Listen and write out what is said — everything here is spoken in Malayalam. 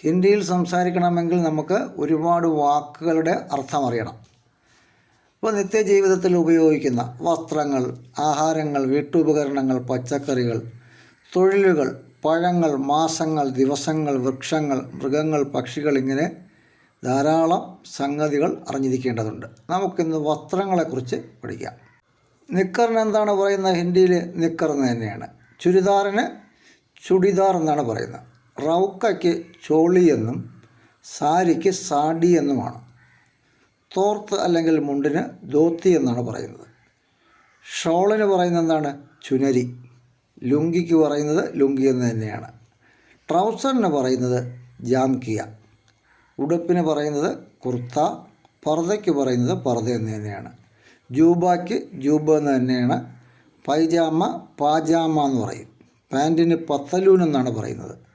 ഹിന്ദിയിൽ സംസാരിക്കണമെങ്കിൽ നമുക്ക് ഒരുപാട് വാക്കുകളുടെ അർത്ഥം അറിയണം. ഇപ്പോൾ നിത്യജീവിതത്തിൽ ഉപയോഗിക്കുന്ന വസ്ത്രങ്ങൾ, ആഹാരങ്ങൾ, വീട്ടുപകരണങ്ങൾ, പച്ചക്കറികൾ, തൊഴിലുകൾ, പഴങ്ങൾ, മാസങ്ങൾ, ദിവസങ്ങൾ, വൃക്ഷങ്ങൾ, മൃഗങ്ങൾ, പക്ഷികൾ, ഇങ്ങനെ ധാരാളം സംഗതികൾ അറിഞ്ഞിരിക്കേണ്ടതുണ്ട്. നമുക്കിന്ന് വസ്ത്രങ്ങളെക്കുറിച്ച് പഠിക്കാം. നിക്കറിന് എന്താണ് പറയുന്നത്? ഹിന്ദിയിൽ നിക്കർ എന്ന് തന്നെയാണ്. ചുരിദാറിന് ചുടിദാർ എന്നാണ് പറയുന്നത്. റൗക്കയ്ക്ക് ചോളി എന്നും സാരിക്ക് സാഡി എന്നുമാണ്. തോർത്ത് അല്ലെങ്കിൽ മുണ്ടിന് ധോത്തി എന്നാണ് പറയുന്നത്. ഷോളിന് പറയുന്നത് എന്താണ്? ചുനരി. ലുങ്കിക്ക് പറയുന്നത് ലുങ്കി എന്ന് തന്നെയാണ്. ട്രൗസറിന് പറയുന്നത് ജാംകിയ. ഉടുപ്പിന് പറയുന്നത് കുർത്ത. പർദ്ദയ്ക്ക് പറയുന്നത് പർദ്ദ എന്ന് തന്നെയാണ്. ജൂബയ്ക്ക് ജൂബ എന്ന് തന്നെയാണ്. പൈജാമ പാജാമ എന്ന് പറയും. പാൻറ്റിന് പത്തലൂൻ എന്നാണ് പറയുന്നത്.